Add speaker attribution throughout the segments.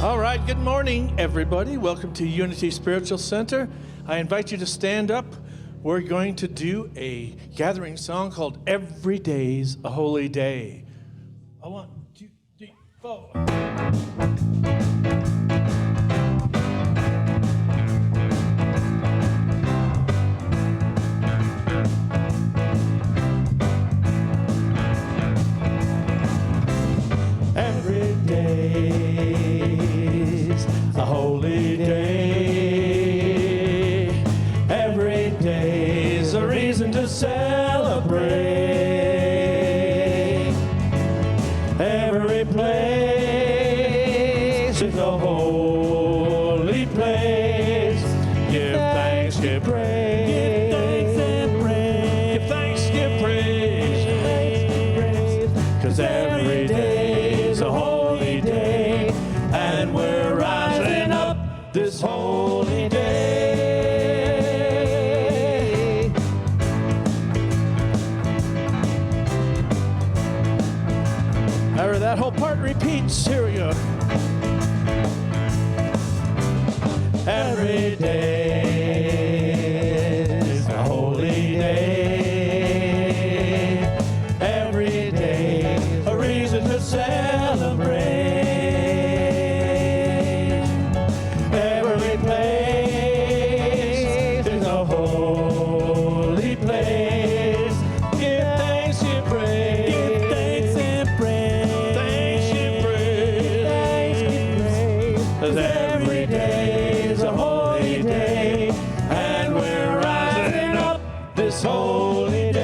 Speaker 1: All right, good morning, everybody. Welcome to Unity Spiritual Center. I invite you to stand up. We're going to do a gathering song called Every Day's a Holy Day. 1, 2, 3, 4. Every day's a holy day. Every day's a reason to celebrate. Every place is a holy place. Give thanks, give praise. Give thanks and praise. Give thanks, give praise. Cause every day's a holy day, and we're rising up this holy day. However, that whole part repeats. Here we go. Every day is a holy day. Every day a reason to celebrate. Every place is a holy place. Give thanks and praise. Give thanks and praise. Thanks and praise. Thanks and praise. 'Cause every day is a holy day, and we're rising up this holy day.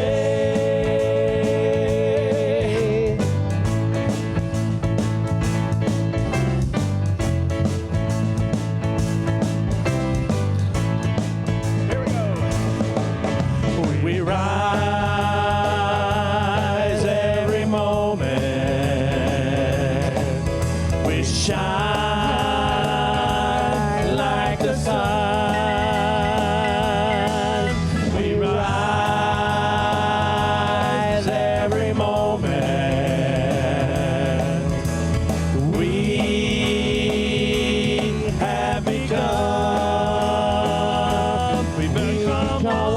Speaker 1: Here we go. We rise every moment. We shine like the sun. We rise every moment. We have become, we've become one.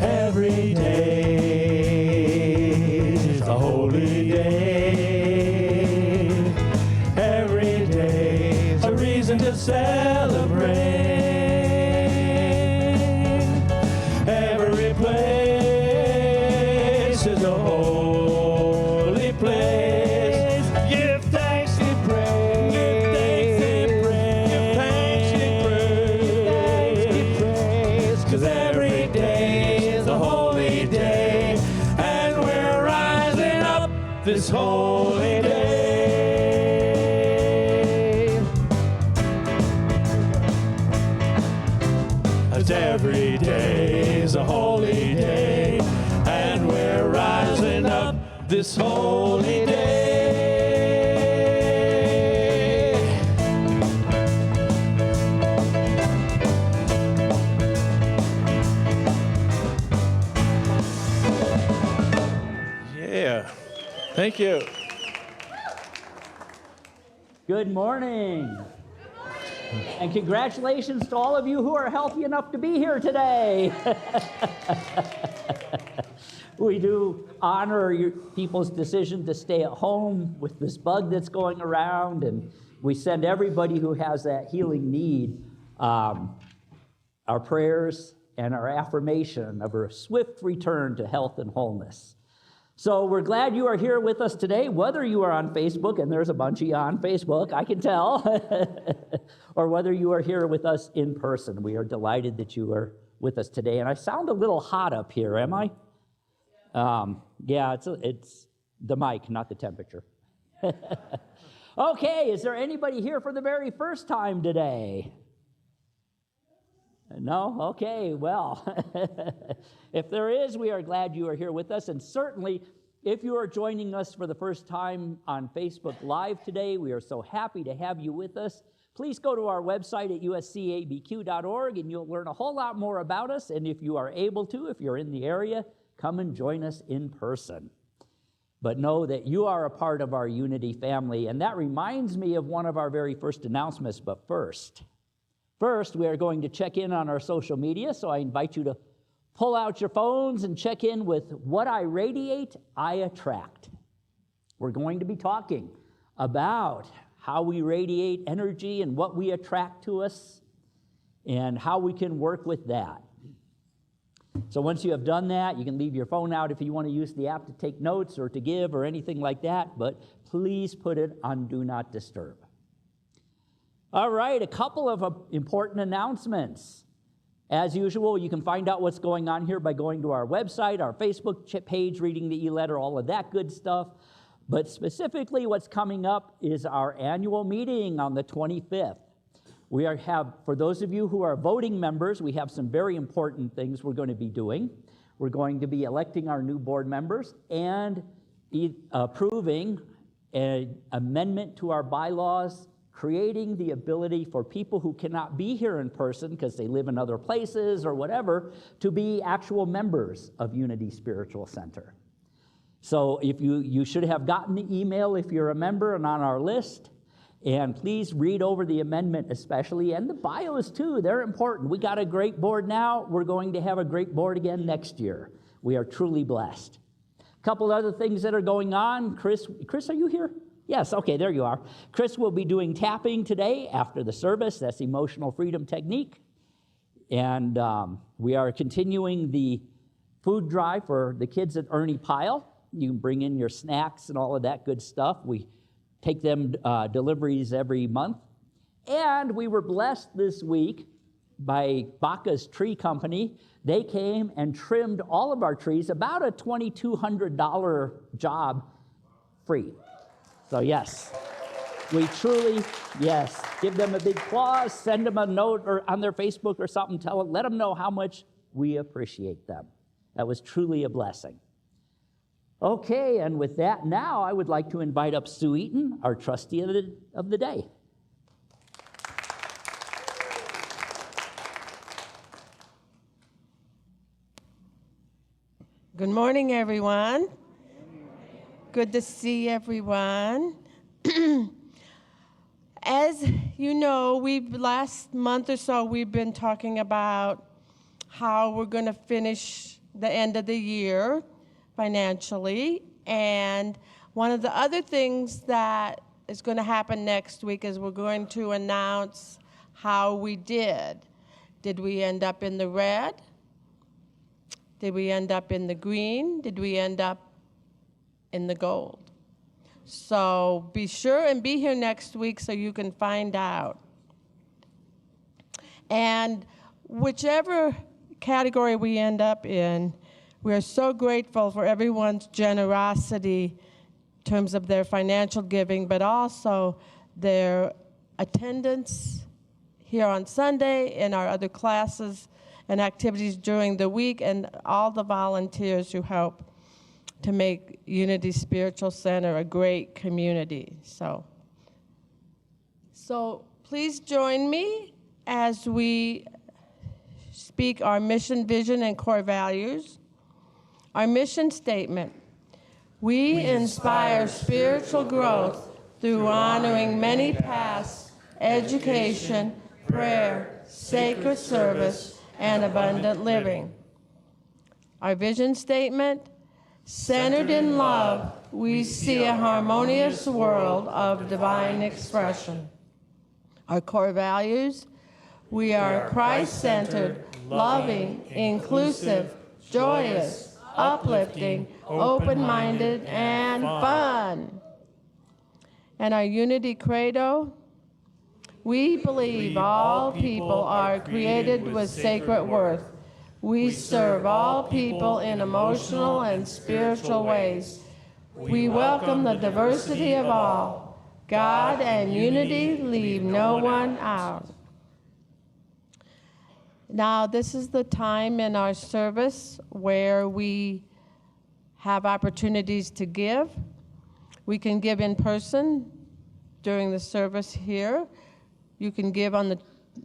Speaker 1: Every day is a holy day. Every day is a reason to celebrate. Every place is a holy place. Give thanks and praise. Give thanks and praise. Give thanks and praise. Thanks and praise. 'Cause every day is a holy day, and we're rising up this holy day. As every day is a holy day, and we're rising up this holy day. Yeah, thank you.
Speaker 2: Good morning. And congratulations to all of you who are healthy enough to be here today. We do honor people's decision to stay at home with this bug that's going around, and we send everybody who has that healing need our prayers and our affirmation of a swift return to health and wholeness. So we're glad you are here with us today, whether you are on Facebook, and there's a bunch of you on Facebook, I can tell, or whether you are here with us in person. We are delighted that you are with us today. And I sound a little hot up here, am I? Yeah, it's the mic, not the temperature. Okay, is there anybody here for the very first time today? No? Okay, well, if there is, we are glad you are here with us, and certainly If you are joining us for the first time on Facebook Live today, we are so happy to have you with us. Please go to our website at uscabq.org and you'll learn a whole lot more about us. And if you are able to, if you're in the area, come and join us in person. But know that you are a part of our Unity family. And that reminds me of one of our very first announcements. But first, we are going to check in on our social media. So I invite you to pull out your phones and check in with What I Radiate, I Attract. We're going to be talking about how we radiate energy and what we attract to us and how we can work with that. So once you have done that, you can leave your phone out if you want to use the app to take notes or to give or anything like that, but please put it on Do Not Disturb. All right, a couple of important announcements. As usual, you can find out what's going on here by going to our website, our Facebook page, reading the e-letter, all of that good stuff. But specifically, what's coming up is our annual meeting on the 25th. We have, for those of you who are voting members, we have some very important things we're going to be doing. We're going to be electing our new board members and approving an amendment to our bylaws, creating the ability for people who cannot be here in person because they live in other places or whatever, to be actual members of Unity Spiritual Center. So if you should have gotten the email if you're a member and on our list, and please read over the amendment especially, and the bios too, they're important. We got a great board now. We're going to have a great board again next year. We are truly blessed. A couple other things that are going on. Chris, are you here? Yes, okay, there you are. Chris will be doing tapping today after the service. That's emotional freedom technique. And we are continuing the food drive for the kids at Ernie Pyle. You can bring in your snacks and all of that good stuff. We take them deliveries every month. And we were blessed this week by Baca's Tree Company. They came and trimmed all of our trees, about a $2,200 job, free. So yes, we truly, yes, give them a big applause, send them a note or on their Facebook or something, let them know how much we appreciate them. That was truly a blessing. Okay, and with that now, I would like to invite up Sue Eaton, our trustee of the day.
Speaker 3: Good morning, everyone. Good to see everyone. As you know, last month or so, we've been talking about how we're going to finish the end of the year financially. And one of the other things that is going to happen next week is we're going to announce how we did. Did we end up in the red? Did we end up in the green? Did we end up in the gold? So be sure and be here next week so you can find out. And whichever category we end up in, we're so grateful for everyone's generosity in terms of their financial giving, but also their attendance here on Sunday in our other classes and activities during the week, and all the volunteers who help to make Unity Spiritual Center a great community. So please join me as we speak our mission, vision, and core values. Our mission statement: we inspire spiritual growth through honoring many paths, education, prayer, sacred service, and abundant living. Our vision statement: centered in love, we see a harmonious world of divine expression. Our core values: we are Christ-centered, loving, inclusive, joyous, uplifting, open-minded, and fun. And our unity credo: we believe all people are created with sacred worth. We serve all people in emotional and spiritual ways. We welcome the diversity of all. God and unity leave no one out. Now, this is the time in our service where we have opportunities to give. We can give in person during the service here. You can give on the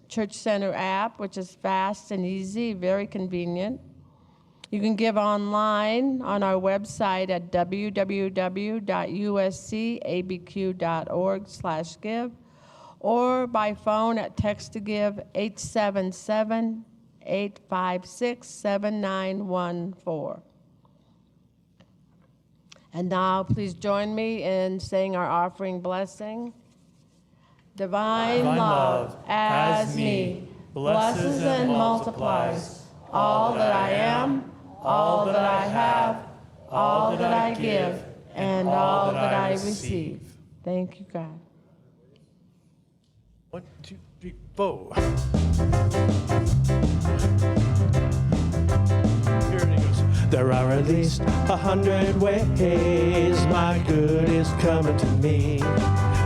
Speaker 3: Church Center app, which is fast and easy, very convenient. You can give online on our website at www.uscabq.org/give, or by phone at text to give 877-856-7914. And now please join me in saying our offering blessing. Divine love as me blesses and multiplies all that I am, all that I have, all that I give, and all that I receive. Thank you, God.
Speaker 1: 1, 2, 3, 4. Here it goes. There are at least 100 ways my good is coming to me.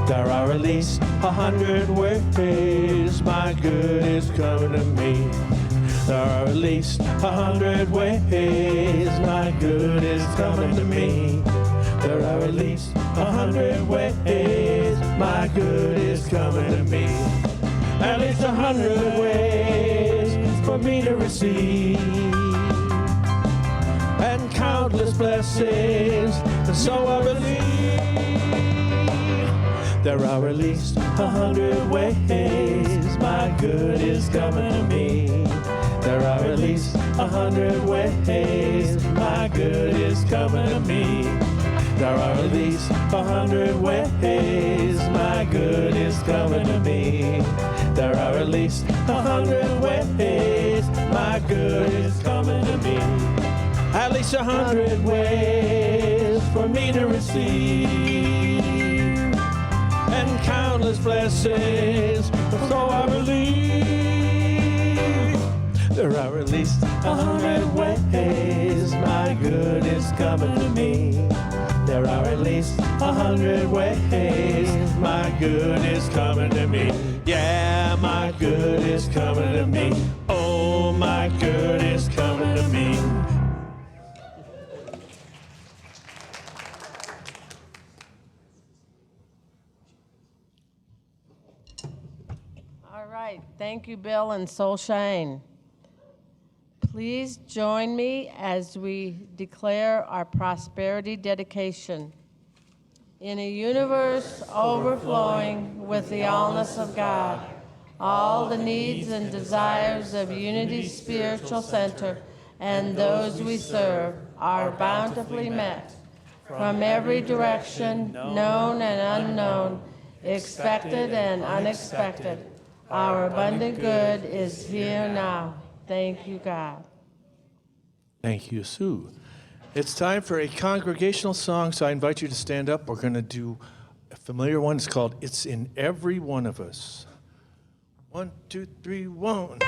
Speaker 1: There are at least 100 ways my good is coming to me. There are at least 100 ways my good is coming to me. There are at least 100 ways my good is coming to me. At least 100 ways for me to receive, and countless blessings, and so I believe. There are at least 100 ways my good is coming to me. There are at least 100 ways my good is coming to me. There are at least 100 ways my good is coming to me. There are at least 100 ways my good is coming to me. At least 100 ways for me to receive, and countless blessings, so I believe. There are at least 100 ways my good is coming to me. There are at least 100 ways my good is coming to me. Yeah, my good is coming to me. Oh, my good is coming to me.
Speaker 3: All right, thank you, Bill and Soul Shane. Please join me as we declare our prosperity dedication. In a universe overflowing with the allness of God, all the needs and desires of Unity Spiritual Center and those we serve are bountifully met from every direction, known and unknown, expected and unexpected. Our abundant good is here now. Thank you, God.
Speaker 1: Thank you, Sue. It's time for a congregational song, so I invite you to stand up. We're going to do a familiar one. It's called It's in Every One of Us. 1, 2, 3, 1.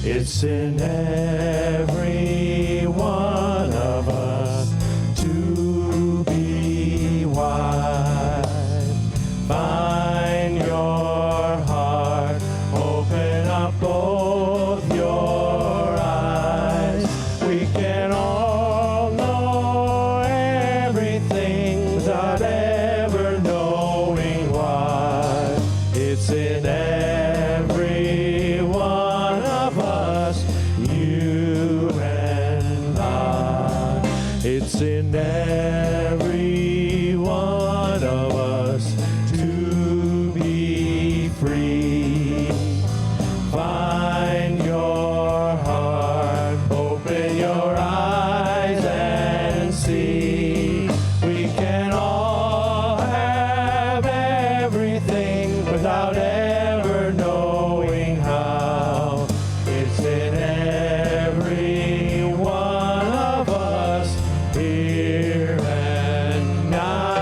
Speaker 1: It's in every one of us to be wise. Find your heart, open up both your eyes. We can all know everything without ever knowing why. It's in every one of us, you and I. It's in every one of us to be free. Find your heart, open your eyes and see. We can all have everything without ever knowing how. It's in every one of us, here and now.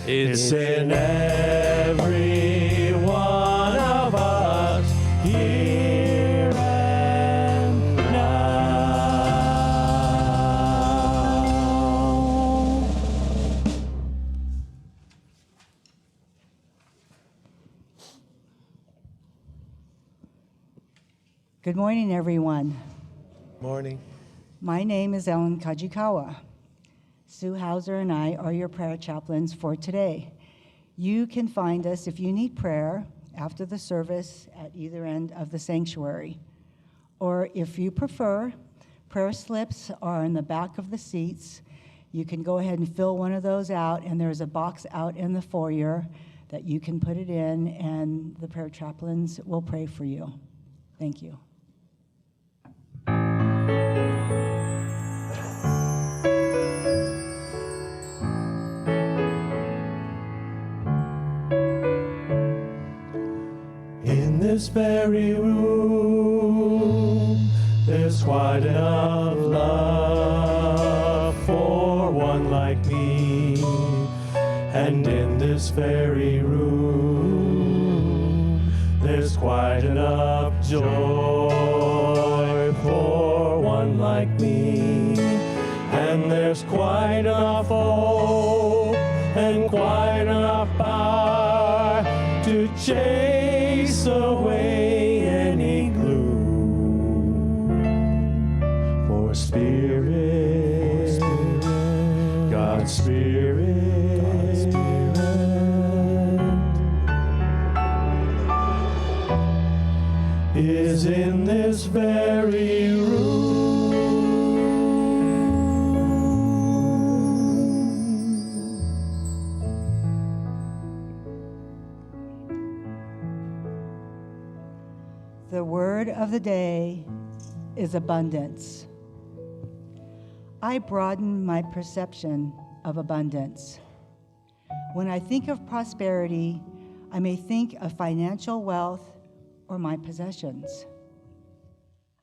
Speaker 1: It's in every one of us, here and now.
Speaker 4: Good morning, everyone.
Speaker 1: Morning.
Speaker 4: My name is Ellen Kajikawa. Sue Hauser and I are your prayer chaplains for today. You can find us if you need prayer after the service at either end of the sanctuary. Or if you prefer, prayer slips are in the back of the seats. You can go ahead and fill one of those out, and there's a box out in the foyer that you can put it in, and the prayer chaplains will pray for you. Thank you.
Speaker 1: In this very room, there's quite enough love for one like me. And in this very room, there's quite enough joy for one like me. And there's quite enough hope and quite enough power to chase away any gloom. For Spirit, God's Spirit, is in this very room.
Speaker 4: The word of the day is abundance. I broaden my perception of abundance. When I think of prosperity, I may think of financial wealth or my possessions.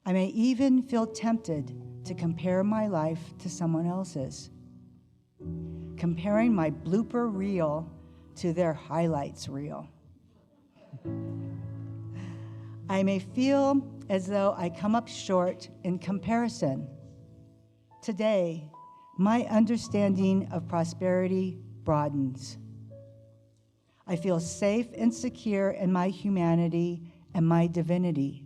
Speaker 4: I may even feel tempted to compare my life to someone else's, comparing my blooper reel to their highlights reel. I may feel as though I come up short in comparison. Today, my understanding of prosperity broadens. I feel safe and secure in my humanity and my divinity,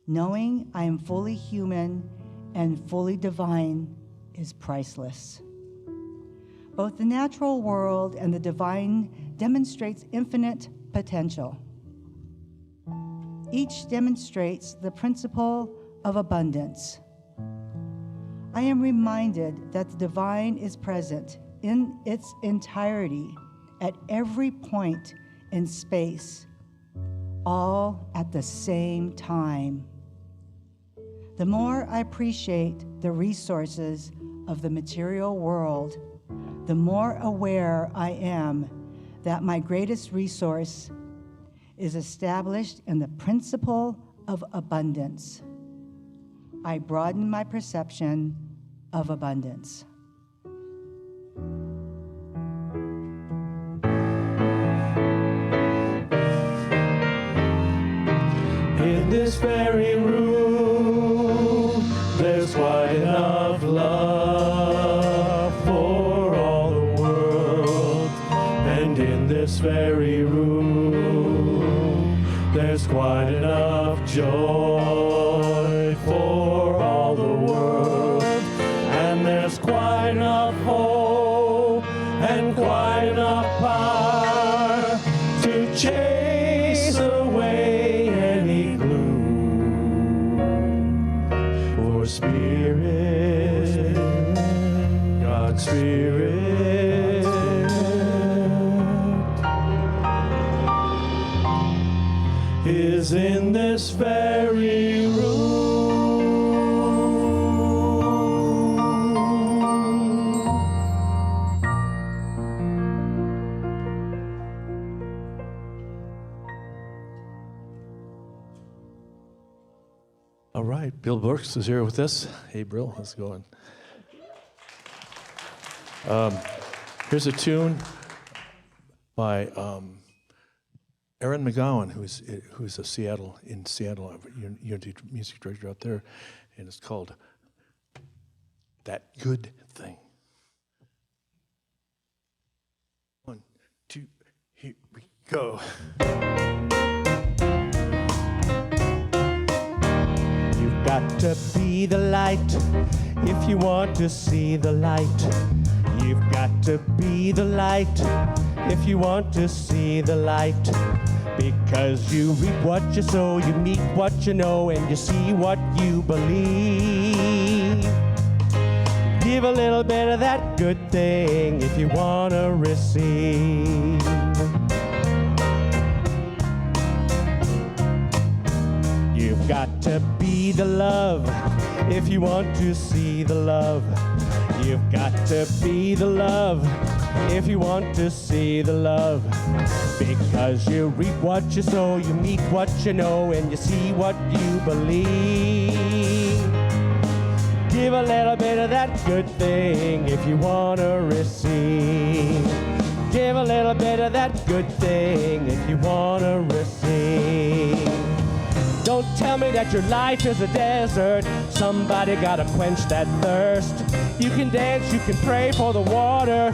Speaker 4: knowing I am fully human and fully divine is priceless. Both the natural world and the divine demonstrates infinite potential. Each demonstrates the principle of abundance. I am reminded that the divine is present in its entirety at every point in space, all at the same time. The more I appreciate the resources of the material world, the more aware I am that my greatest resource is established in the principle of abundance. I broaden my perception of abundance.
Speaker 1: In this very room, there's quite enough love for all the world. And in this very room, there's quite enough joy for all the world. And there's quite enough hope and quite enough power to chase away any gloom. For Spirit, God's Spirit, is in this very room. All right, Bill Brooks is here with us. Hey, Bill, how's it going? Here's a tune by Aaron McGowan, who's a Seattle Unity music director out there, and it's called "That Good Thing." 1, 2, here we go. got to be the light if you want to see the light. You've got to be the light if you want to see the light. Because you reap what you sow, you meet what you know, and you see what you believe. Give a little bit of that good thing if you want to receive. You've got to be the love if you want to see the love. You've got to be the love if you want to see the love. Because you reap what you sow, you meet what you know, and you see what you believe. Give a little bit of that good thing if you want to receive. Give a little bit of that good thing if you want to receive. Don't tell me that your life is a desert. Somebody gotta quench that thirst. You can dance, you can pray for the water,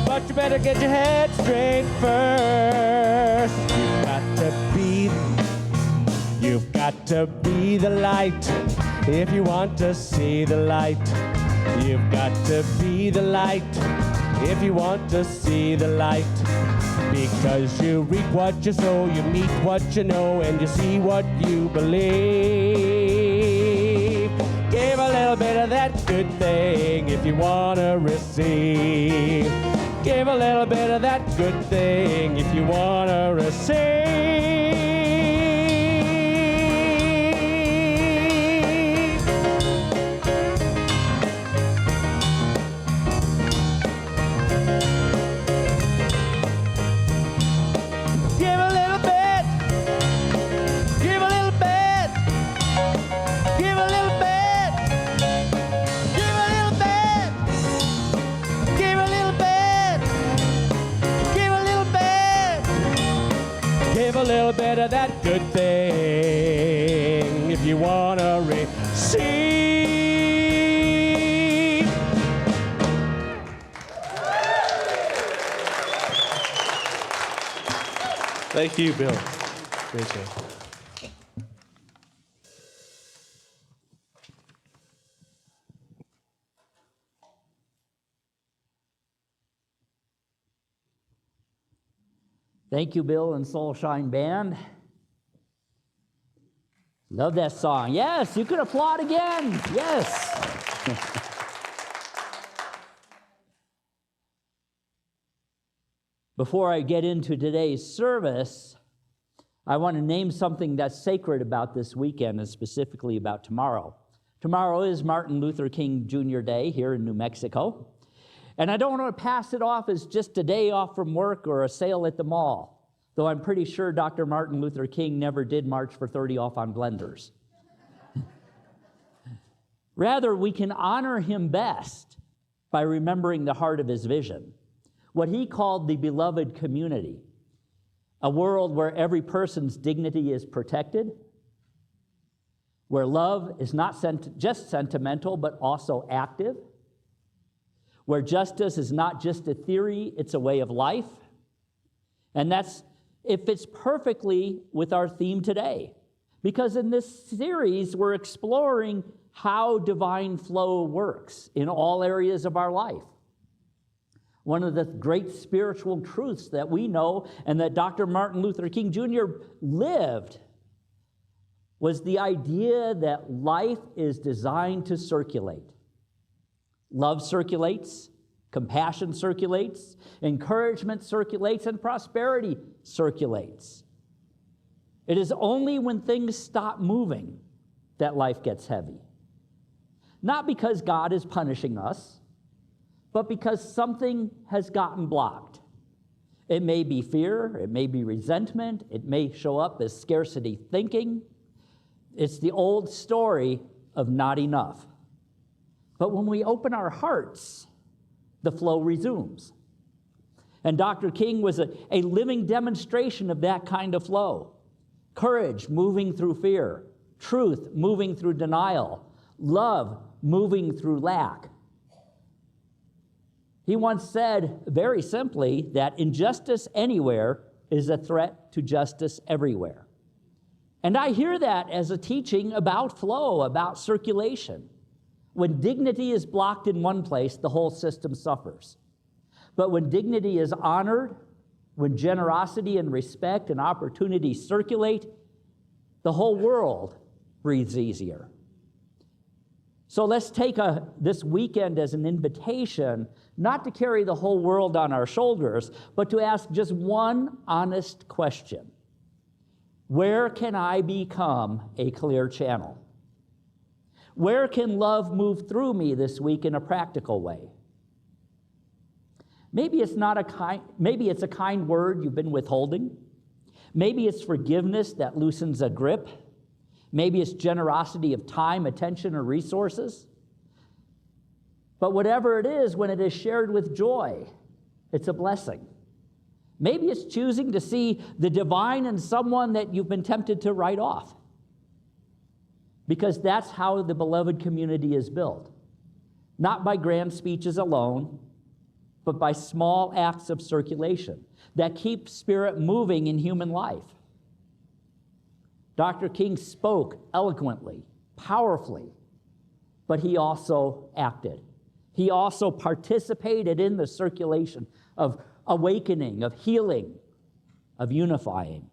Speaker 1: but you better get your head straight first. You've got to be the light if you want to see the light. You've got to be the light if you want to see the light. Because you reap what you sow, you meet what you know, and you see what you believe. Give a little bit of that good thing if you want to receive. Give a little bit of that good thing if you want to receive. Give a little bit. Give a little bit. Give a little bit. Give a little bit. Give a little bit. Give a little bit. Give a little bit of that good thing if you want to receive.
Speaker 5: Thank you, Bill. Great job.
Speaker 2: Thank you, Bill and Soul Shine Band. Love that song. Yes, you can applaud again. Yes. Before I get into today's service, I want to name something that's sacred about this weekend and specifically about tomorrow. Tomorrow is Martin Luther King Jr. Day here in New Mexico. And I don't want to pass it off as just a day off from work or a sale at the mall, though I'm pretty sure Dr. Martin Luther King never did march for 30 off on blenders. Rather, we can honor him best by remembering the heart of his vision, what he called the beloved community, a world where every person's dignity is protected, where love is not just sentimental, but also active, where justice is not just a theory, it's a way of life. And it fits perfectly with our theme today, because in this series, we're exploring how divine flow works in all areas of our life. One of the great spiritual truths that we know and that Dr. Martin Luther King Jr. lived was the idea that life is designed to circulate. Love circulates, compassion circulates, encouragement circulates, and prosperity circulates. It is only when things stop moving that life gets heavy. Not because God is punishing us, but because something has gotten blocked. It may be fear, it may be resentment, it may show up as scarcity thinking. It's the old story of not enough. But when we open our hearts, the flow resumes. And Dr. King was a living demonstration of that kind of flow. Courage moving through fear, truth moving through denial, love moving through lack. He once said, very simply, that injustice anywhere is a threat to justice everywhere. And I hear that as a teaching about flow, about circulation. When dignity is blocked in one place, the whole system suffers. But when dignity is honored, when generosity and respect and opportunity circulate, the whole world breathes easier. So let's take this weekend as an invitation, not to carry the whole world on our shoulders, but to ask just one honest question. Where can I become a clear channel? Where can love move through me this week in a practical way? Maybe it's a kind word you've been withholding. Maybe it's forgiveness that loosens a grip. Maybe it's generosity of time, attention, or resources. But whatever it is, when it is shared with joy, it's a blessing. Maybe it's choosing to see the divine in someone that you've been tempted to write off. Because that's how the beloved community is built. Not by grand speeches alone, but by small acts of circulation that keep spirit moving in human life. Dr. King spoke eloquently, powerfully, but he also acted. He also participated in the circulation of awakening, of healing, of unifying.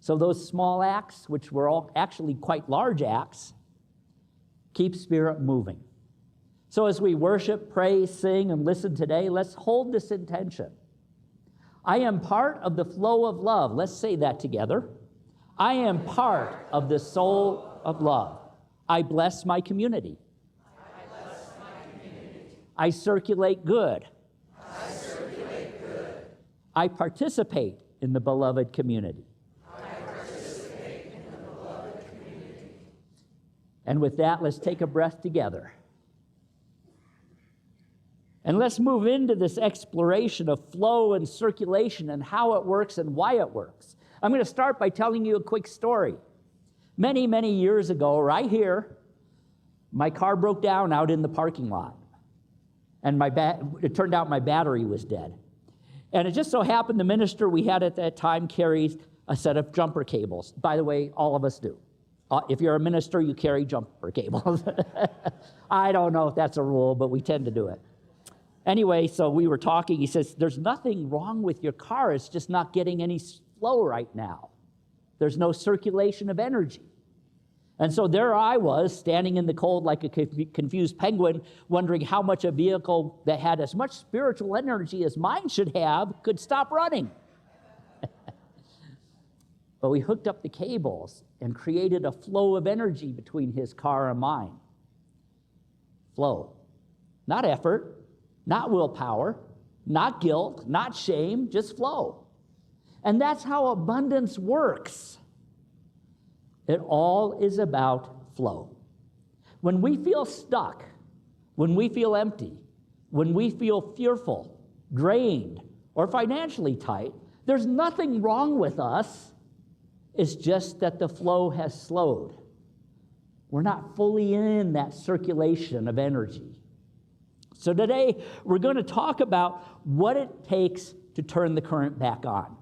Speaker 2: So those small acts, which were all actually quite large acts, keep spirit moving. So as we worship, pray, sing, and listen today, let's hold this intention. I am part of the flow of love. Let's say that together. I am part of the soul of love. I bless my community. I circulate good. I participate in the beloved community. And with that, let's take a breath together. And let's move into this exploration of flow and circulation and how it works and why it works. I'm going to start by telling you a quick story. Many, many years ago, right here, my car broke down out in the parking lot. And it turned out my battery was dead. And it just so happened the minister we had at that time carries a set of jumper cables. By the way, all of us do. If you're a minister, you carry jumper cables. I don't know if that's a rule, but we tend to do it. Anyway, so we were talking. He says, there's nothing wrong with your car. It's just not getting any flow right now. There's no circulation of energy. And so there I was, standing in the cold like a confused penguin, wondering how much a vehicle that had as much spiritual energy as mine should have could stop running. But we hooked up the cables and created a flow of energy between his car and mine. Flow. Not effort, not willpower, not guilt, not shame, just flow. And that's how abundance works. It all is about flow. When we feel stuck, when we feel empty, when we feel fearful, drained, or financially tight, there's nothing wrong with us. It's just that the flow has slowed. We're not fully in that circulation of energy. So today, we're going to talk about what it takes to turn the current back on.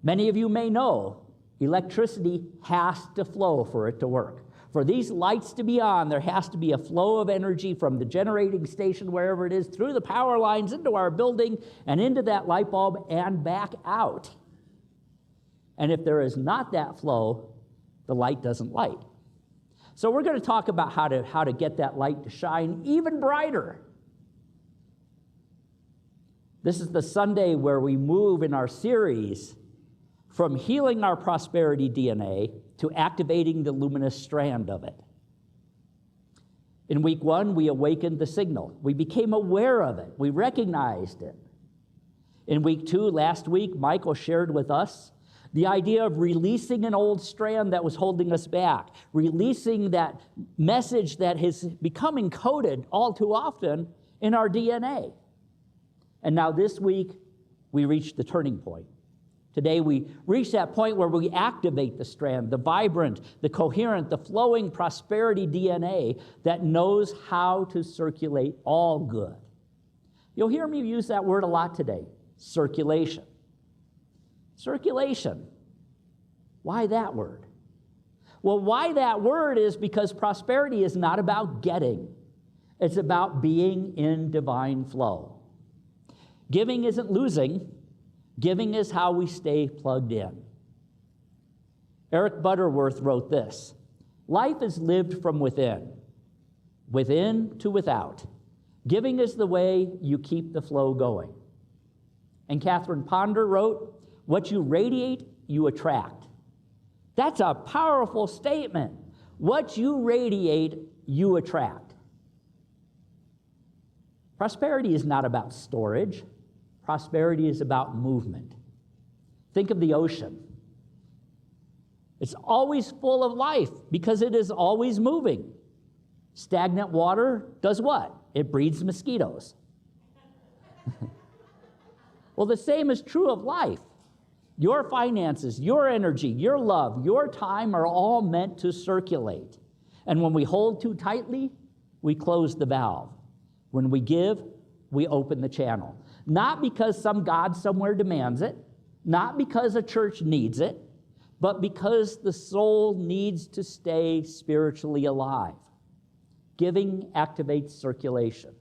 Speaker 2: Many of you may know electricity has to flow for it to work. For these lights to be on, there has to be a flow of energy from the generating station, wherever it is, through the power lines into our building and into that light bulb and back out. And if there is not that flow, the light doesn't light. So we're going to talk about how to get that light to shine even brighter. This is the Sunday where we move in our series from healing our prosperity DNA to activating the luminous strand of it. In week 1, we awakened the signal. We became aware of it. We recognized it. In week 2, last week, Michael shared with us the idea of releasing an old strand that was holding us back, releasing that message that has become encoded all too often in our DNA. And now this week, we reached the turning point. Today, we reach that point where we activate the strand, the vibrant, the coherent, the flowing prosperity DNA that knows how to circulate all good. You'll hear me use that word a lot today, circulation. Circulation. Why that word? Well, why that word is because prosperity is not about getting. It's about being in divine flow. Giving isn't losing. Giving is how we stay plugged in. Eric Butterworth wrote this: life is lived from within to without. Giving is the way you keep the flow going. And Catherine Ponder wrote, what you radiate, you attract. That's a powerful statement. What you radiate, you attract. Prosperity is not about storage. Prosperity is about movement. Think of the ocean. It's always full of life because it is always moving. Stagnant water does what? It breeds mosquitoes. Well, the same is true of life. Your finances, your energy, your love, your time are all meant to circulate. And when we hold too tightly, we close the valve. When we give, we open the channel. Not because some God somewhere demands it, not because a church needs it, but because the soul needs to stay spiritually alive. Giving activates circulation.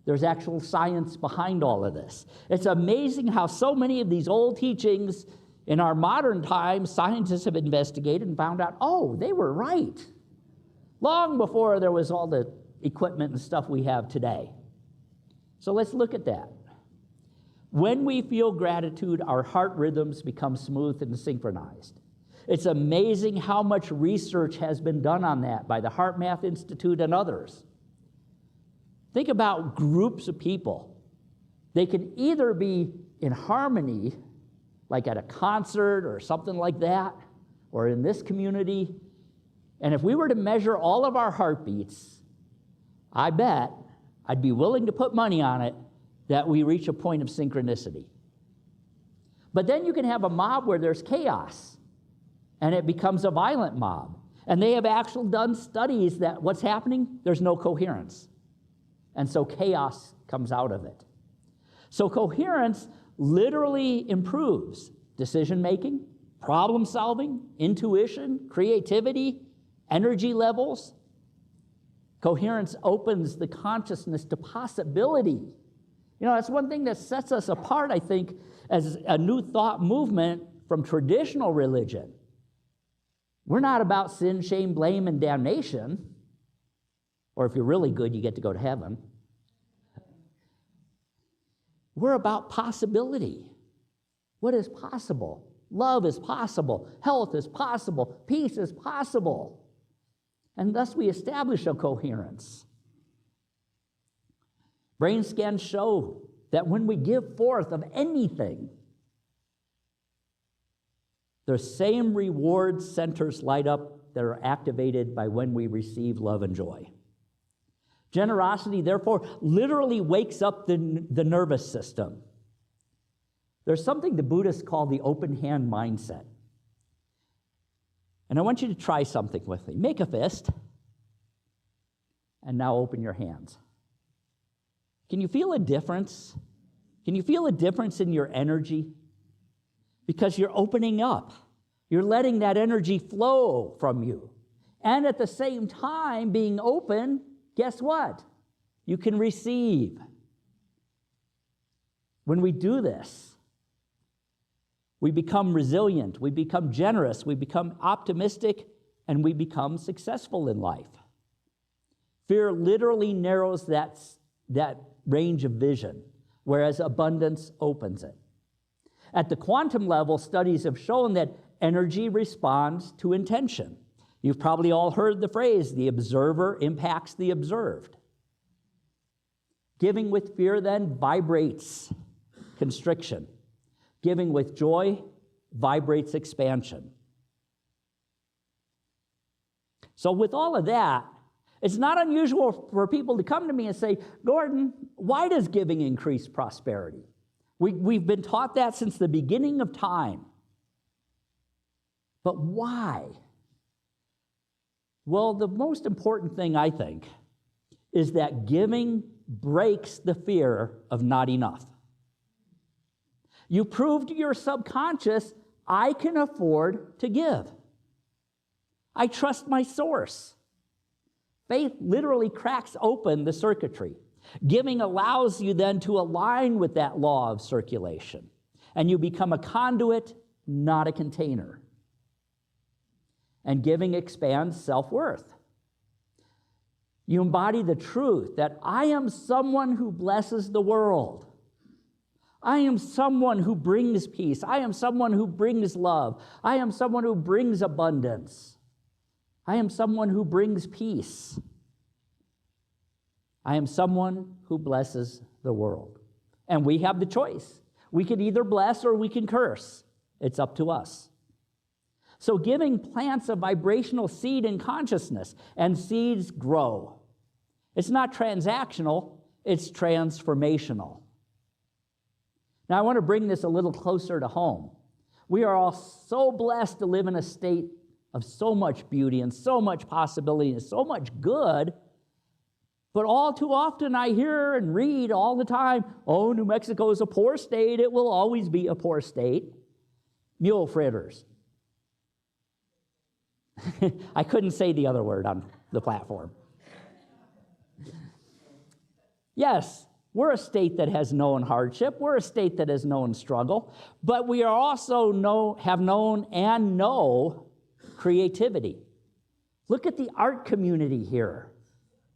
Speaker 2: There's actual science behind all of this. It's amazing how so many of these old teachings in our modern times, scientists have investigated and found out, oh, they were right. Long before there was all the equipment and stuff we have today. So let's look at that. When we feel gratitude, our heart rhythms become smooth and synchronized. It's amazing how much research has been done on that by the Heart Math Institute and others. Think about groups of people. They can either be in harmony, like at a concert or something like that, or in this community. And if we were to measure all of our heartbeats, I bet I'd be willing to put money on it that we reach a point of synchronicity. But then you can have a mob where there's chaos, and it becomes a violent mob. And they have actually done studies that what's happening, there's no coherence. And so chaos comes out of it. So coherence literally improves decision-making, problem-solving, intuition, creativity, energy levels. Coherence opens the consciousness to possibility. You know, that's one thing that sets us apart, I think, as a new thought movement from traditional religion. We're not about sin, shame, blame, and damnation. Or if you're really good, you get to go to heaven. We're about possibility. What is possible? Love is possible. Health is possible. Peace is possible. And thus we establish a coherence. Brain scans show that when we give forth of anything, the same reward centers light up that are activated by when we receive love and joy. Generosity, therefore, literally wakes up the nervous system. There's something the Buddhists call the open hand mindset. And I want you to try something with me. Make a fist, and now open your hands. Can you feel a difference? Can you feel a difference in your energy? Because you're opening up. You're letting that energy flow from you. And at the same time, being open, guess what? You can receive. When we do this, we become resilient, we become generous, we become optimistic, and we become successful in life. Fear literally narrows that range of vision, whereas abundance opens it. At the quantum level, studies have shown that energy responds to intention. You've probably all heard the phrase, the observer impacts the observed. Giving with fear then vibrates constriction. Giving with joy vibrates expansion. So with all of that, it's not unusual for people to come to me and say, Gordon, why does giving increase prosperity? We've been taught that since the beginning of time. But why? Well, the most important thing, I think, is that giving breaks the fear of not enough. You prove to your subconscious, I can afford to give. I trust my source. Faith literally cracks open the circuitry. Giving allows you then to align with that law of circulation, and you become a conduit, not a container. And giving expands self-worth. You embody the truth that I am someone who blesses the world. I am someone who brings peace. I am someone who brings love. I am someone who brings abundance. I am someone who brings peace. I am someone who blesses the world. And we have the choice. We can either bless or we can curse. It's up to us. So giving plants a vibrational seed in consciousness, and seeds grow. It's not transactional, it's transformational. Now, I want to bring this a little closer to home. We are all so blessed to live in a state of so much beauty and so much possibility and so much good, but all too often I hear and read all the time, oh, New Mexico is a poor state, it will always be a poor state. Mule fritters. I couldn't say the other word on the platform. Yes, we're a state that has known hardship. We're a state that has known struggle. But we are also have known and know creativity. Look at the art community here.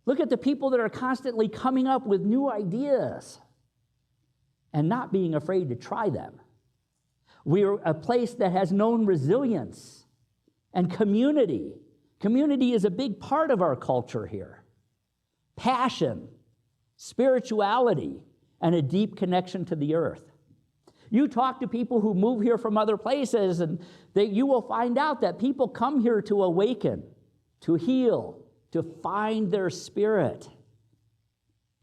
Speaker 2: Look at the people that are constantly coming up with new ideas and not being afraid to try them. We are a place that has known resilience and community. Community is a big part of our culture here. Passion, spirituality, and a deep connection to the earth. You talk to people who move here from other places, and you will find out that people come here to awaken, to heal, to find their spirit.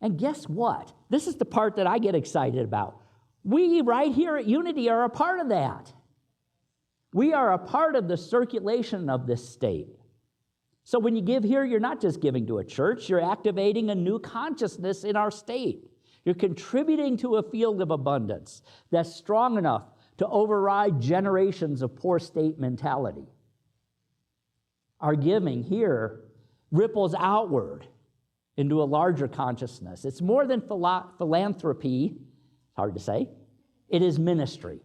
Speaker 2: And guess what? This is the part that I get excited about. We right here at Unity are a part of that. We are a part of the circulation of this state. So when you give here, you're not just giving to a church, you're activating a new consciousness in our state. You're contributing to a field of abundance that's strong enough to override generations of poor state mentality. Our giving here ripples outward into a larger consciousness. It's more than philanthropy, hard to say. It is ministry.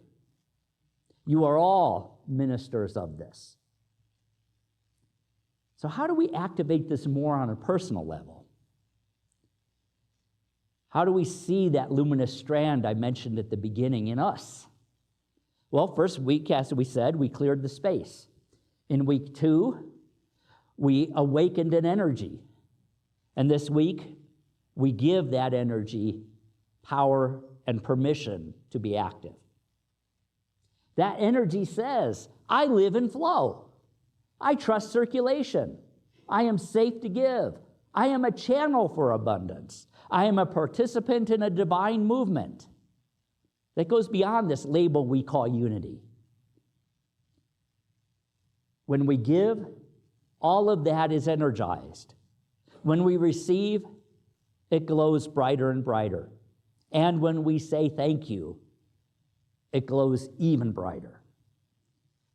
Speaker 2: You are all ministers of this. So how do we activate this more on a personal level? How do we see that luminous strand I mentioned at the beginning in us? Well, first week, as we said, we cleared the space. In week 2, we awakened an energy. And this week, we give that energy power and permission to be active. That energy says, I live in flow. I trust circulation. I am safe to give. I am a channel for abundance. I am a participant in a divine movement that goes beyond this label we call unity. When we give, all of that is energized. When we receive, it glows brighter and brighter. And when we say thank you, it glows even brighter.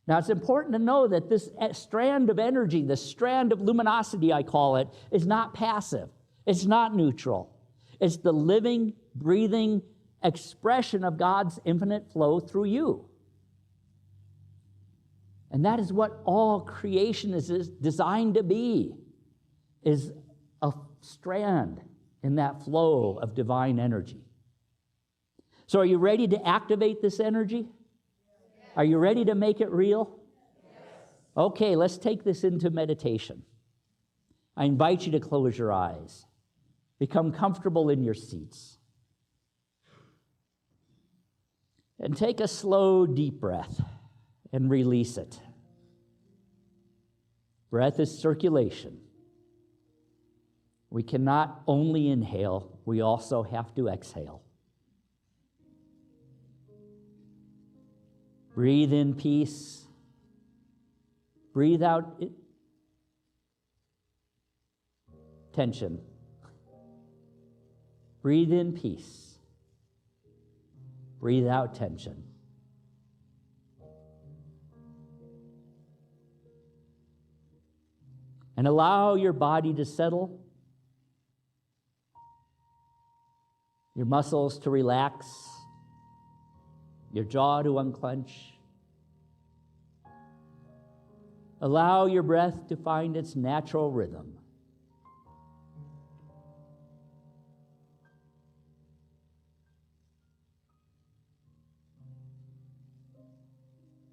Speaker 2: Now, it's important to know that this strand of energy, this strand of luminosity, I call it, is not passive. It's not neutral. It's the living, breathing expression of God's infinite flow through you. And that is what all creation is designed to be, is a strand in that flow of divine energy. So are you ready to activate this energy? Are you ready to make it real? Okay, let's take this into meditation. I invite you to close your eyes. Become comfortable in your seats. And take a slow, deep breath and release it. Breath is circulation. We cannot only inhale, we also have to exhale. Breathe in peace. Breathe out tension. Breathe in peace. Breathe out tension. And allow your body to settle, your muscles to relax, your jaw to unclench. Allow your breath to find its natural rhythm.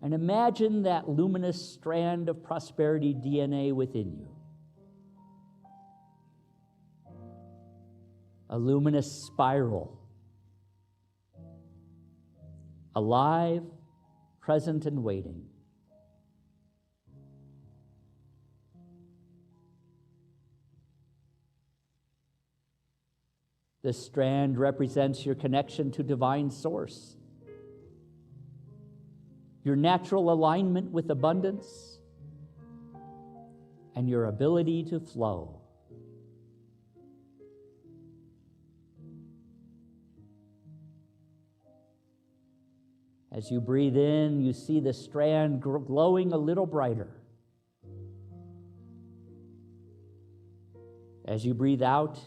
Speaker 2: And imagine that luminous strand of prosperity DNA within you. A luminous spiral. Alive, present, and waiting. This strand represents your connection to divine source, your natural alignment with abundance, and your ability to flow. As you breathe in, you see the strand glowing a little brighter. As you breathe out,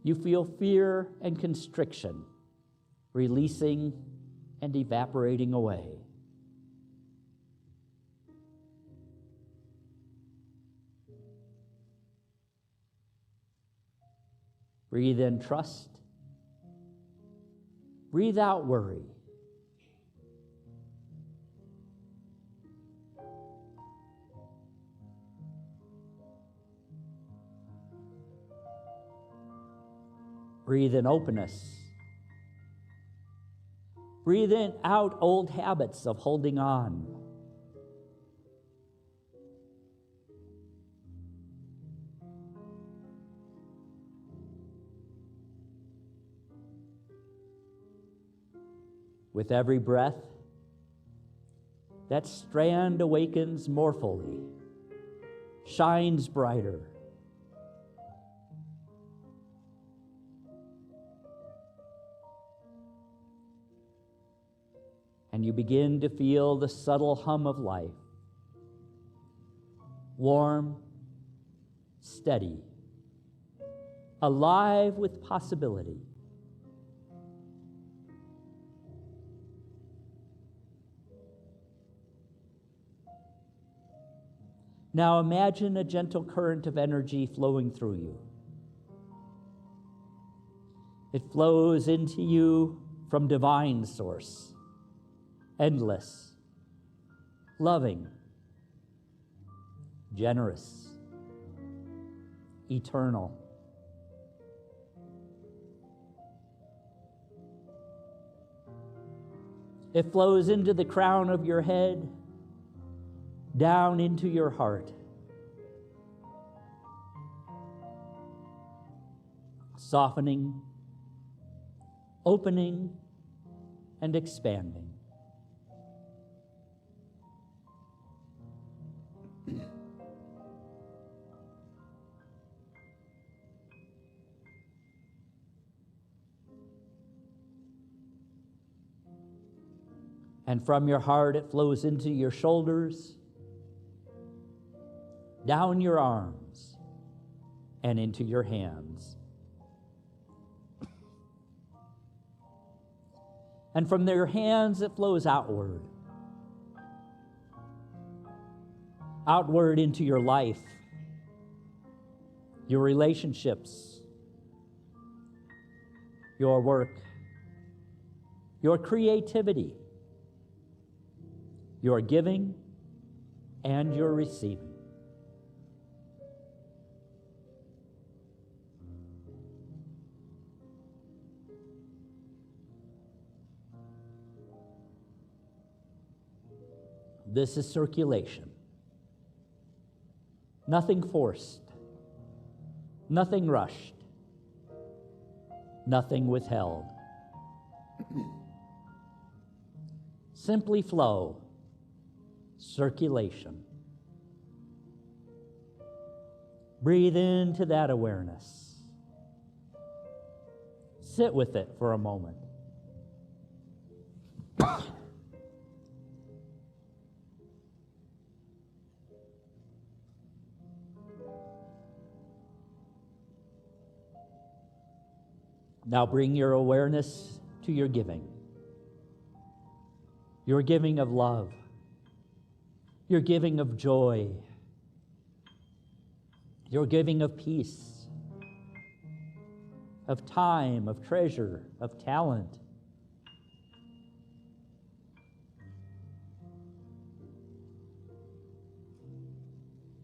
Speaker 2: you feel fear and constriction releasing and evaporating away. Breathe in trust. Breathe out worry. Breathe in openness. Breathe in out old habits of holding on. With every breath, that strand awakens more fully, shines brighter. And you begin to feel the subtle hum of life. Warm, steady, alive with possibility. Now imagine a gentle current of energy flowing through you. It flows into you from divine source, endless, loving, generous, eternal. It flows into the crown of your head, down into your heart, softening, opening, and expanding. And from your heart, it flows into your shoulders, down your arms, and into your hands. And from their hands, it flows outward. Outward into your life, your relationships, your work, your creativity, your giving, and your receiving. This is circulation. Nothing forced, nothing rushed, nothing withheld. Simply flow, circulation. Breathe into that awareness. Sit with it for a moment. And Now bring your awareness to your giving of love, your giving of joy, your giving of peace, of time, of treasure, of talent.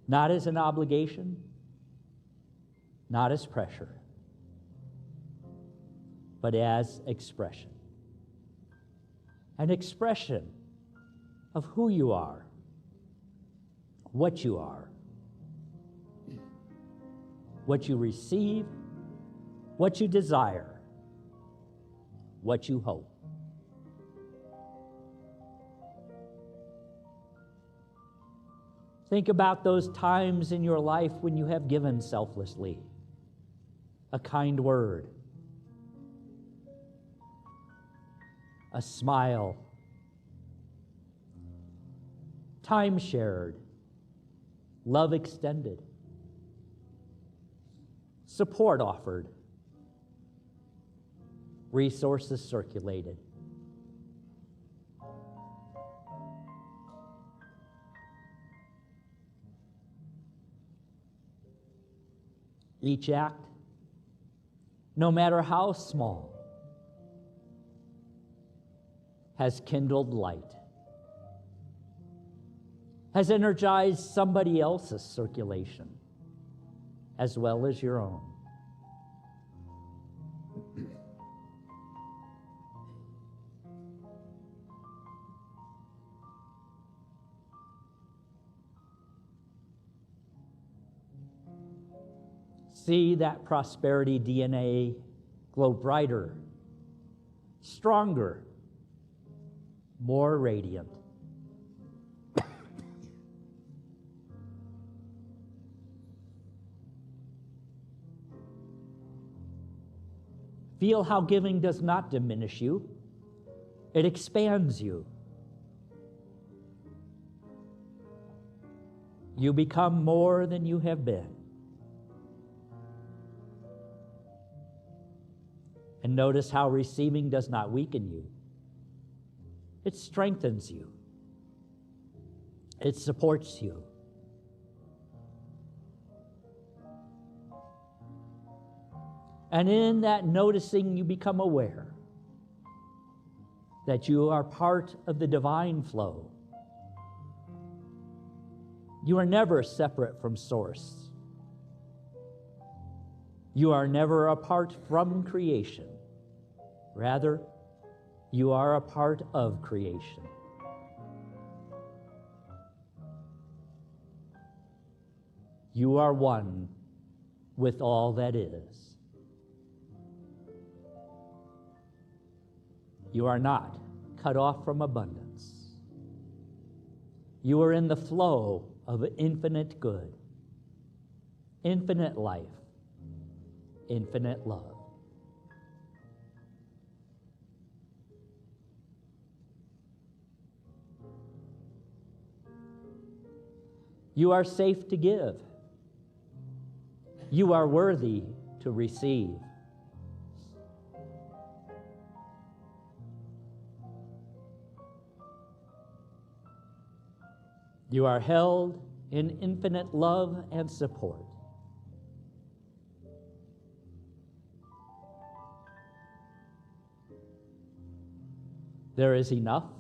Speaker 2: Not as an obligation, not as pressure, but as expression. An expression of who you are, what you are, what you receive, what you desire, what you hope. Think about those times in your life when you have given selflessly. A kind word, a smile, time shared, love extended, support offered, resources circulated. Each act, no matter how small, has kindled light, has energized somebody else's circulation as well as your own. See that prosperity DNA glow brighter, stronger, more radiant. Feel how giving does not diminish you. It expands you. You become more than you have been. And notice how receiving does not weaken you. It strengthens you. It supports you. And in that noticing, you become aware that you are part of the divine flow. You are never separate from Source. You are never apart from creation. Rather, you are a part of creation. You are one with all that is. You are not cut off from abundance. You are in the flow of infinite good, infinite life, infinite love. You are safe to give. You are worthy to receive. You are held in infinite love and support. There is enough.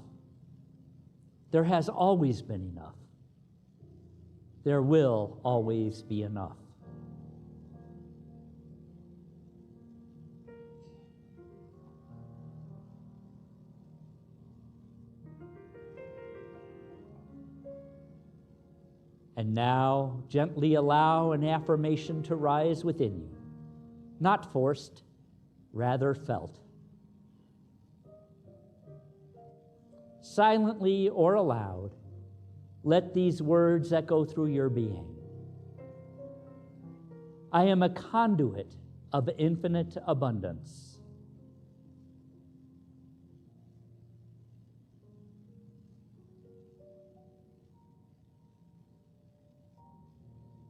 Speaker 2: There has always been enough. There will always be enough. And now, gently allow an affirmation to rise within you, not forced, rather felt. Silently or aloud, let these words echo through your being. I am a conduit of infinite abundance.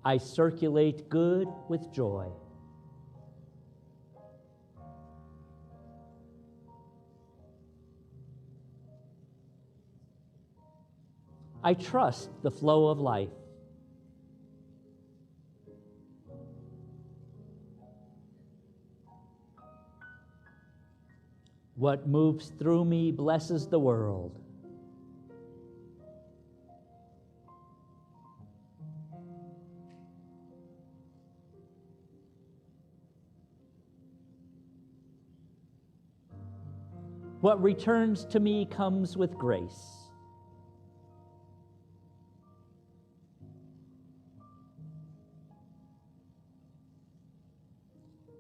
Speaker 2: I circulate good with joy. I trust the flow of life. What moves through me blesses the world. What returns to me comes with grace.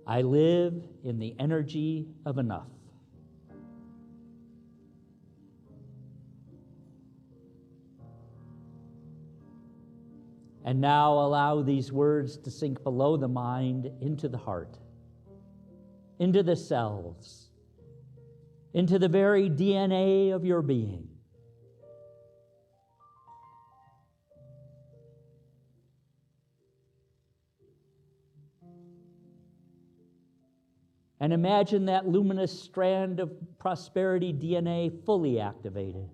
Speaker 2: I live in the energy of enough. And now allow these words to sink below the mind into the heart, into the cells, into the very DNA of your being. And imagine that luminous strand of prosperity DNA fully activated,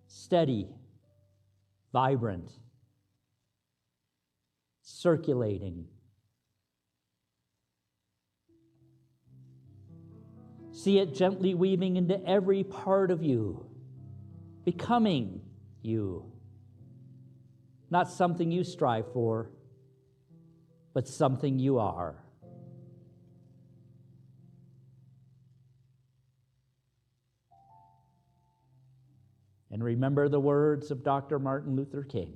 Speaker 2: steady, vibrant, circulating. See it gently weaving into every part of you, becoming you. Not something you strive for, but something you are. And remember the words of Dr. Martin Luther King,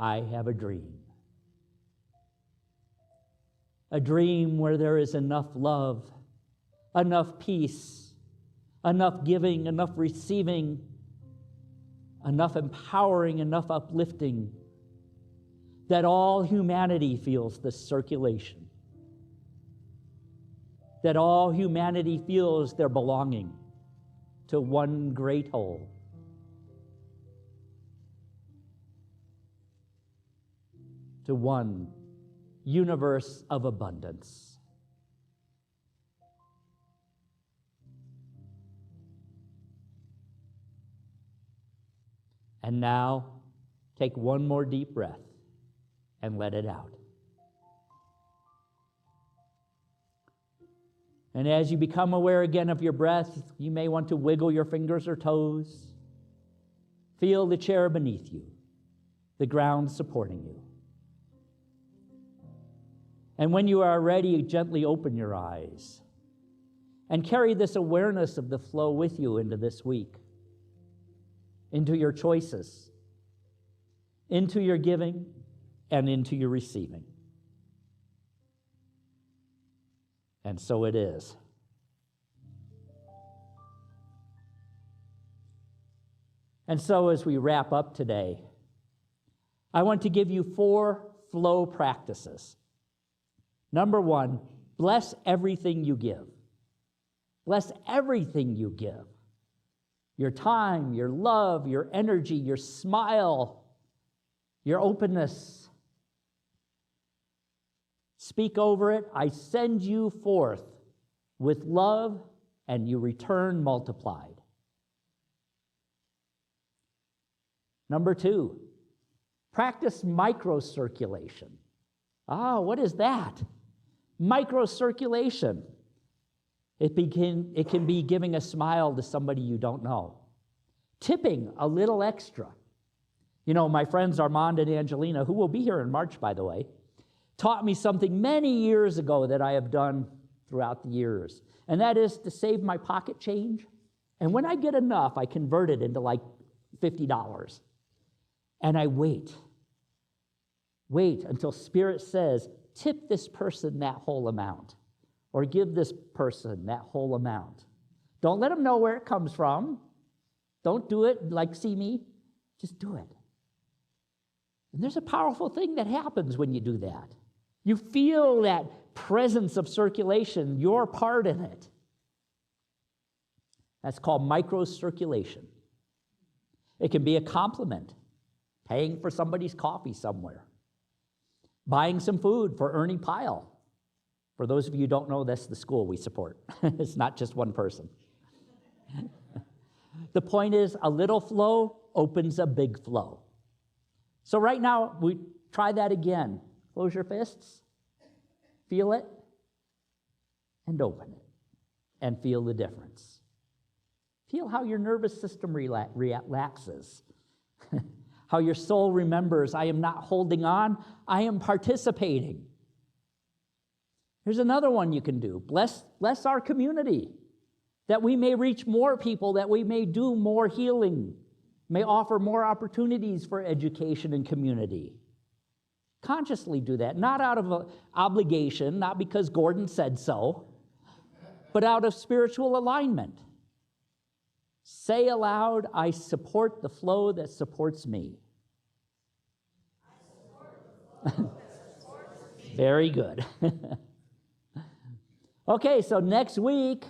Speaker 2: I have a dream. A dream where there is enough love, enough peace, enough giving, enough receiving, enough empowering, enough uplifting, that all humanity feels this circulation, that all humanity feels their belonging to one great whole. To one universe of abundance. And now, take one more deep breath and let it out. And as you become aware again of your breath, you may want to wiggle your fingers or toes. Feel the chair beneath you, the ground supporting you. And when you are ready, gently open your eyes and carry this awareness of the flow with you into this week, into your choices, into your giving, and into your receiving. And so it is. And so as we wrap up today, I want to give you 4 flow practices. Number 1, bless everything you give. Bless everything you give. Your time, your love, your energy, your smile, your openness. Speak over it. I send you forth with love, and you return multiplied. Number 2, practice microcirculation. What is that? Microcirculation. It can be giving a smile to somebody you don't know. Tipping a little extra. You know, my friends Armand and Angelina, who will be here in March, by the way, taught me something many years ago that I have done throughout the years. And that is to save my pocket change. And when I get enough, I convert it into like $50. And I wait until Spirit says, tip this person that whole amount, or give this person that whole amount. Don't let them know where it comes from. Don't do it like see me. Just do it. And there's a powerful thing that happens when you do that. You feel that presence of circulation, your part in it. That's called microcirculation. It can be a compliment, paying for somebody's coffee somewhere, buying some food for Ernie Pyle. For those of you who don't know, that's the school we support. It's not just one person. The point is, a little flow opens a big flow. So right now, we try that again. Close your fists, feel it, and open it, and feel the difference. Feel how your nervous system relaxes, how your soul remembers, I am not holding on, I am participating. Here's another one you can do. Bless our community, that we may reach more people, that we may do more healing, may offer more opportunities for education and community. Consciously do that, not out of an obligation, not because Gordon said so, but out of spiritual alignment. Say aloud, I support the flow that supports me. Very good. Okay, so next week,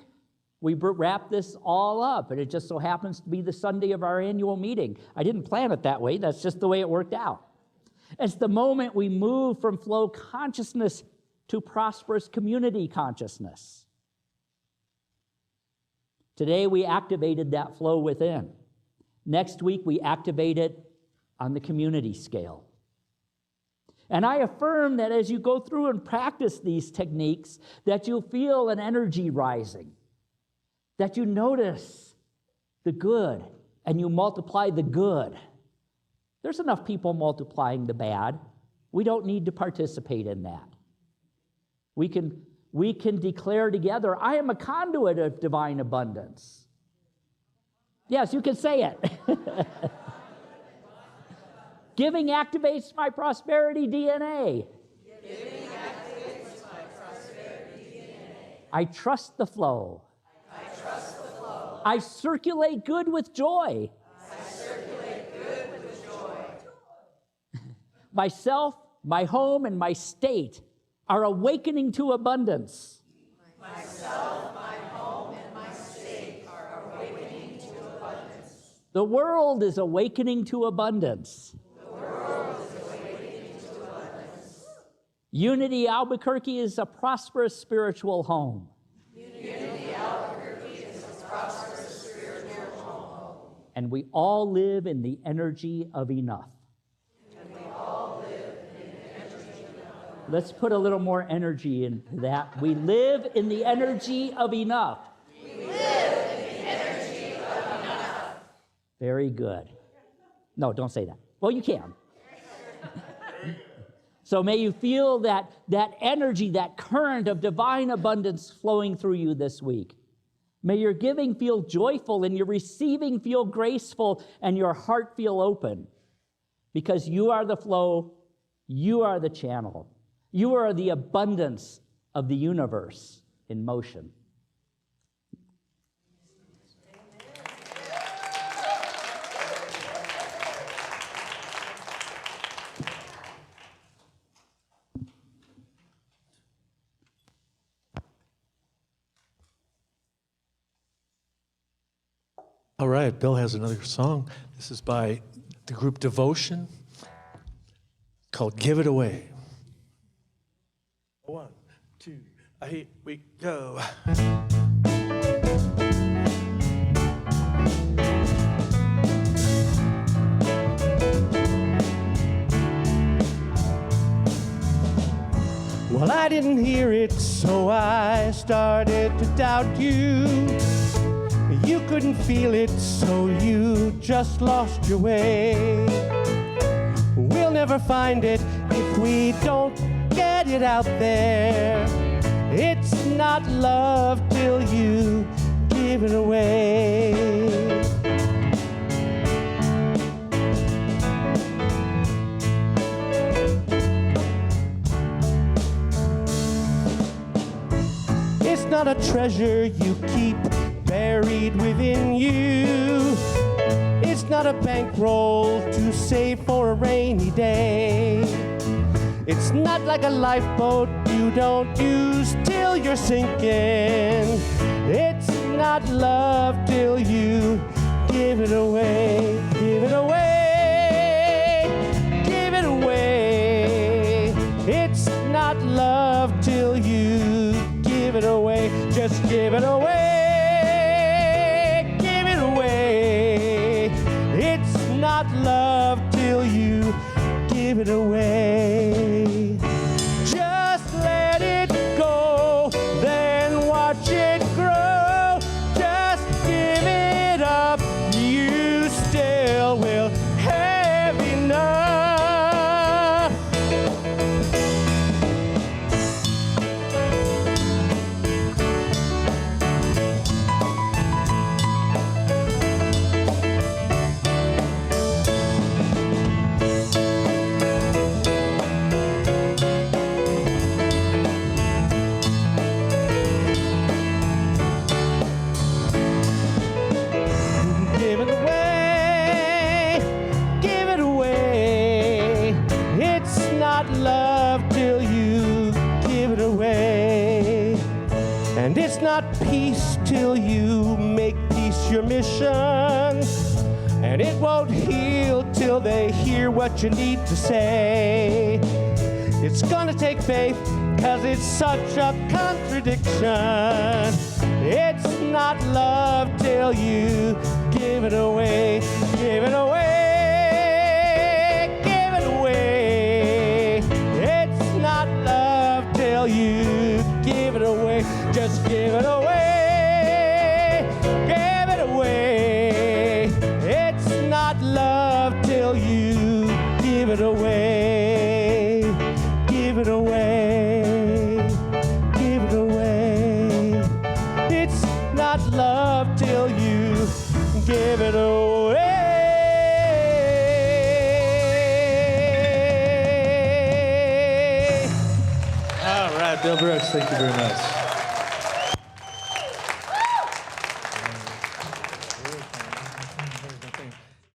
Speaker 2: we wrap this all up, and it just so happens to be the Sunday of our annual meeting. I didn't plan it that way. That's just the way it worked out. It's the moment we move from flow consciousness to prosperous community consciousness. Today, we activated that flow within. Next week, we activate it on the community scale. And I affirm that as you go through and practice these techniques, that you'll feel an energy rising, that you notice the good and you multiply the good. There's enough people multiplying the bad. We don't need to participate in that. We can declare together, I am a conduit of divine abundance. Yes, you can say it. Giving activates my prosperity DNA.
Speaker 3: Giving activates my prosperity DNA.
Speaker 2: I trust the flow.
Speaker 3: I trust the flow.
Speaker 2: I circulate good with joy.
Speaker 3: I circulate good with joy.
Speaker 2: Myself, my home, and my state are awakening to abundance.
Speaker 3: Myself, my home, and my state are awakening to abundance.
Speaker 2: The world is awakening to abundance. Unity Albuquerque is a prosperous spiritual home.
Speaker 3: Unity Albuquerque is a prosperous spiritual home.
Speaker 2: And we all live in the energy of enough.
Speaker 3: And we all live in the energy of enough.
Speaker 2: Let's put a little more energy into that. We live in the energy of enough.
Speaker 3: We live in the energy of enough.
Speaker 2: Very good. No, don't say that. Well, you can. So may you feel that energy, that current of divine abundance flowing through you this week. May your giving feel joyful and your receiving feel graceful and your heart feel open. Because you are the flow, you are the channel. You are the abundance of the universe in motion.
Speaker 5: All right, Bill has another song. This is by the group Devotion called Give It Away. 1, 2, here we go. Well, I didn't hear it, so I started to doubt you. You couldn't feel it, so you just lost your way. We'll never find it if we don't get it out there. It's not love till you give it away. It's not a treasure you keep buried within you. It's not a bankroll to save for a rainy day. It's not like a lifeboat you don't use till you're sinking. It's not love till you give it away. Give it away. Give it away. It's not love till you give it away. Just give it away. Give it away. not love till you give it away. Just let it go, then watch it grow. Just give it up, you still will have enough. Give it away, give it away. It's not love till you give it away. And it's not peace till you make peace your mission. And it won't heal till they hear what you need to say. It's gonna take faith, 'cause it's such a contradiction. It's not love till you give it away, give it away, give it away. It's not love till you give it away, just give it away, give it away. It's not love till you give it away, give it away, give it away. It's not love till you give it away.
Speaker 1: All right, Bill Brooks, thank you very much.